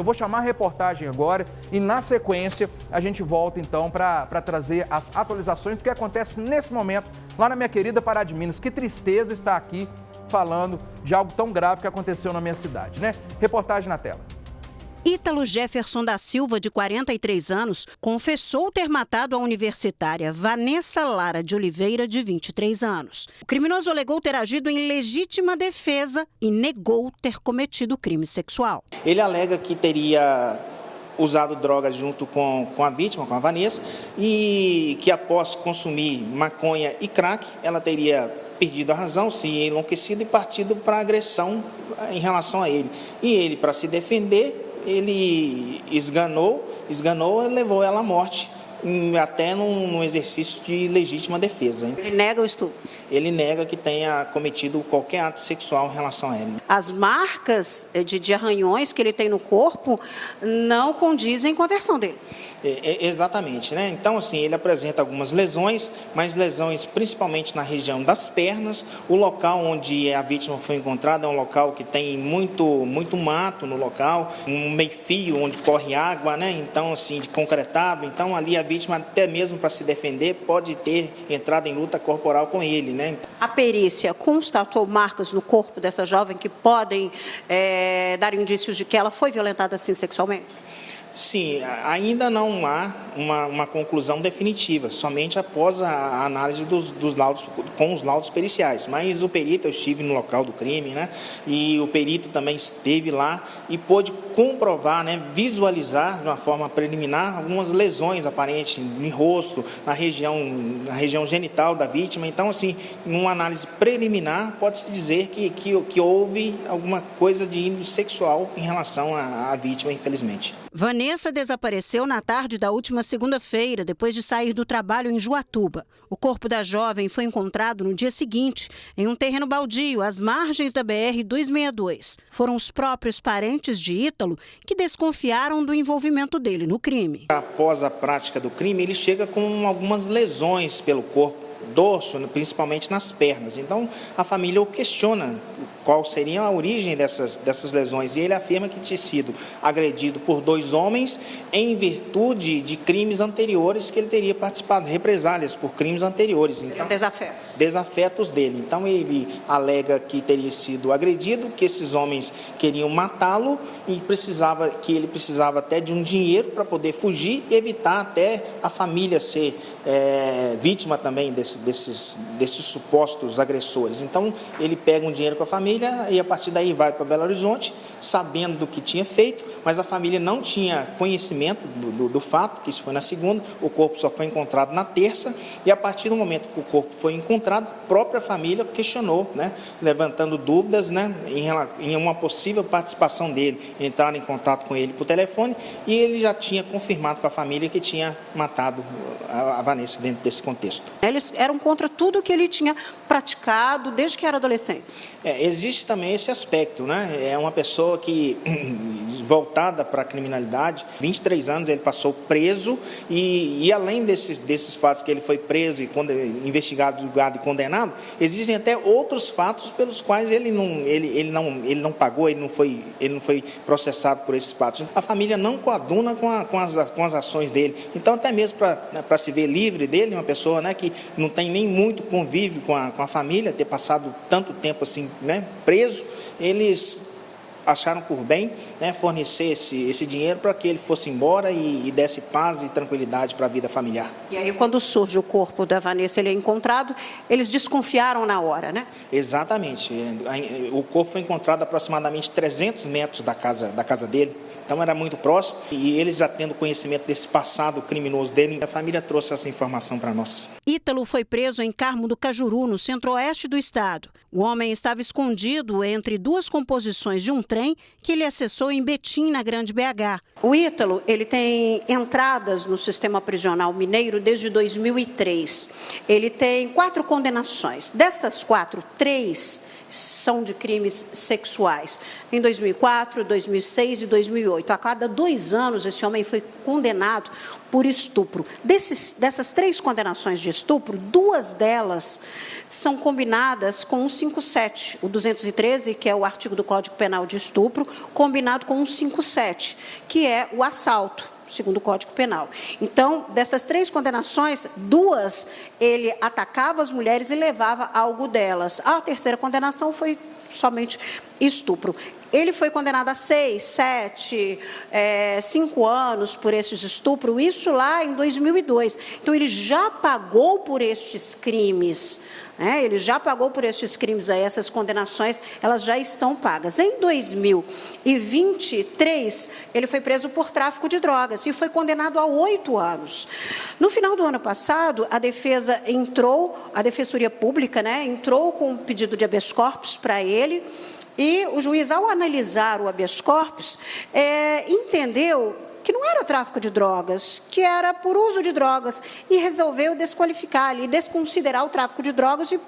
Eu vou chamar a reportagem agora e, na sequência, a gente volta, então, para trazer as atualizações do que acontece nesse momento lá na minha querida Pará de Minas. Que tristeza estar aqui falando de algo tão grave que aconteceu na minha cidade, né? Reportagem na tela. Ítalo Jefferson da Silva, de 43 anos, confessou ter matado a universitária Vanessa Lara de Oliveira, de 23 anos. O criminoso alegou ter agido em legítima defesa e negou ter cometido crime sexual. Ele alega que teria usado drogas junto com a vítima, com a Vanessa, e que após consumir maconha e crack, ela teria perdido a razão, se enlouquecido e partido para agressão em relação a ele. E ele, para se defender, ele esganou e levou ela à morte, até num exercício de legítima defesa. Ele nega o estupro? Ele nega que tenha cometido qualquer ato sexual em relação a ele. As marcas de arranhões que ele tem no corpo não condizem com a versão dele. Exatamente, né? Então, assim, ele apresenta algumas lesões, mas lesões principalmente na região das pernas. O local onde a vítima foi encontrada é um local que tem muito mato no local, um meio-fio onde corre água, né? Então, assim, de concretado. Então, ali a vítima, até mesmo para se defender, pode ter entrado em luta corporal com ele, né? A perícia constatou marcas no corpo dessa jovem que podem dar indícios de que ela foi violentada assim sexualmente? Sim, ainda não há uma conclusão definitiva, somente após a análise dos laudos, com os laudos periciais. Mas o perito, eu estive no local do crime, né? E o perito também esteve lá e pôde comprovar, né, visualizar de uma forma preliminar algumas lesões aparentes no rosto, na região genital da vítima. Então, assim, numa análise preliminar, pode-se dizer que houve alguma coisa de índole sexual em relação à vítima, infelizmente. Vanessa desapareceu na tarde da última segunda-feira, depois de sair do trabalho em Juatuba. O corpo da jovem foi encontrado no dia seguinte, em um terreno baldio, às margens da BR-262. Foram os próprios parentes de Ítalo que desconfiaram do envolvimento dele no crime. Após a prática do crime, ele chega com algumas lesões pelo corpo, dorso, principalmente nas pernas. Então, a família o questiona qual seria a origem dessas lesões. E ele afirma que tinha sido agredido por 2 homens em virtude de crimes anteriores que ele teria participado, represálias por crimes anteriores. Então, desafetos dele. Então, ele alega que teria sido agredido, que esses homens queriam matá-lo e que ele precisava até de um dinheiro para poder fugir e evitar até a família ser vítima também desses supostos agressores. Então, ele pega um dinheiro com a família e a partir daí vai para Belo Horizonte, sabendo do que tinha feito, mas a família não tinha conhecimento do fato, que isso foi na segunda, o corpo só foi encontrado na terça, e a partir do momento que o corpo foi encontrado, a própria família questionou, né, levantando dúvidas, né, em uma possível participação dele, entraram em contato com ele por telefone, e ele já tinha confirmado com a família que tinha matado a Vanessa dentro desse contexto. Eles eram contra tudo que ele tinha praticado desde que era adolescente. Existe também esse aspecto, né? É uma pessoa que, voltada para a criminalidade, 23 anos ele passou preso e além desses fatos que ele foi preso e investigado, julgado e condenado, existem até outros fatos pelos quais ele não pagou, ele não foi processado por esses fatos. A família não coaduna com as ações dele. Então, até mesmo para se ver livre dele, uma pessoa, né, que não tem nem muito convívio com a família, ter passado tanto tempo assim, né, preso, eles acharam por bem, né, fornecer esse dinheiro para que ele fosse embora e desse paz e tranquilidade para a vida familiar. E aí, quando surge o corpo da Vanessa, ele é encontrado, eles desconfiaram na hora, né? Exatamente. O corpo foi encontrado a aproximadamente 300 metros da casa dele, então era muito próximo, e eles já tendo conhecimento desse passado criminoso dele, a família trouxe essa informação para nós. Ítalo foi preso em Carmo do Cajuru, no centro-oeste do estado. O homem estava escondido entre 2 composições de um trem que ele acessou em Betim, na Grande BH. O Ítalo, ele tem entradas no sistema prisional mineiro desde 2003. Ele tem 4 condenações. Destas 4, 3 são de crimes sexuais. Em 2004, 2006 e 2008. A cada 2 anos, esse homem foi condenado por estupro. Dessas 3 condenações de estupro, 2 delas são combinadas com o 157, o 213, que é o artigo do Código Penal de estupro, combinado com 157, que é o assalto, segundo o Código Penal. Então, dessas 3 condenações, 2 ele atacava as mulheres e levava algo delas. A terceira condenação foi somente estupro. Ele foi condenado a 6, 7, 5 anos por esses estupros, isso lá em 2002. Então, ele já pagou por estes crimes, né? Ele já pagou por estes crimes, aí, essas condenações, elas já estão pagas. Em 2023, ele foi preso por tráfico de drogas e foi condenado a 8 anos. No final do ano passado, a defesa a Defensoria Pública, né, entrou com um pedido de habeas corpus para ele. E o juiz, ao analisar o habeas corpus, entendeu que não era tráfico de drogas, que era por uso de drogas, e resolveu desqualificar e desconsiderar o tráfico de drogas e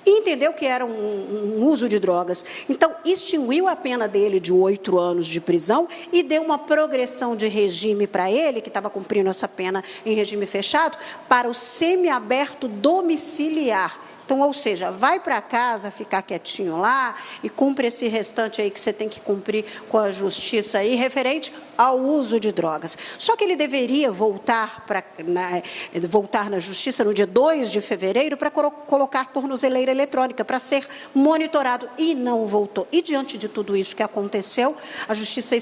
entendeu que era um uso de drogas. Então, extinguiu a pena dele de 8 anos de prisão e deu uma progressão de regime para ele, que estava cumprindo essa pena em regime fechado, para o semiaberto domiciliar. Então, ou seja, vai para casa, ficar quietinho lá e cumpre esse restante aí que você tem que cumprir com a justiça aí, referente ao uso de drogas. Só que ele deveria voltar na justiça no dia 2 de fevereiro para colocar tornozeleira eletrônica, para ser monitorado, e não voltou. E diante de tudo isso que aconteceu, a justiça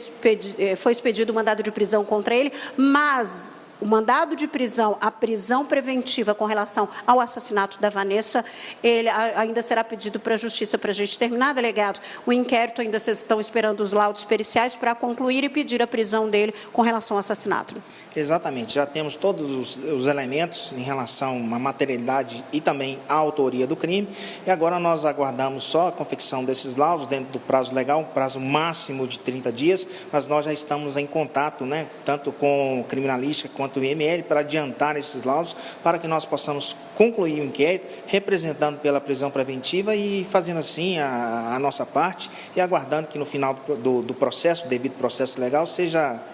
foi expedido o mandado de prisão contra ele, mas o mandado de prisão, a prisão preventiva com relação ao assassinato da Vanessa, ele ainda será pedido para a Justiça para a gente terminar, delegado. O inquérito, ainda vocês estão esperando os laudos periciais para concluir e pedir a prisão dele com relação ao assassinato. Exatamente, já temos todos os elementos em relação à materialidade e também à autoria do crime, e agora nós aguardamos só a confecção desses laudos dentro do prazo legal, um prazo máximo de 30 dias, mas nós já estamos em contato, né, tanto com criminalística quanto o IML, para adiantar esses laudos, para que nós possamos concluir o inquérito, representando pela prisão preventiva e fazendo assim a nossa parte e aguardando que no final do processo, devido processo legal,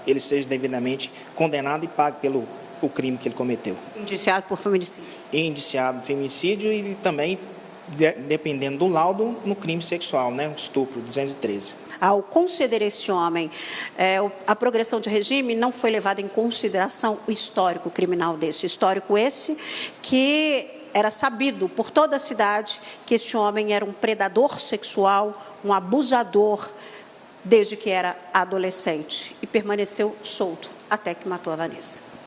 ele seja devidamente condenado e pague pelo crime que ele cometeu. Indiciado por feminicídio. Indiciado por feminicídio e também, dependendo do laudo, no crime sexual, né, estupro, 213. Ao conceder esse homem a progressão de regime, não foi levado em consideração o histórico criminal desse. Histórico esse que era sabido por toda a cidade que este homem era um predador sexual, um abusador, desde que era adolescente, e permaneceu solto até que matou a Vanessa.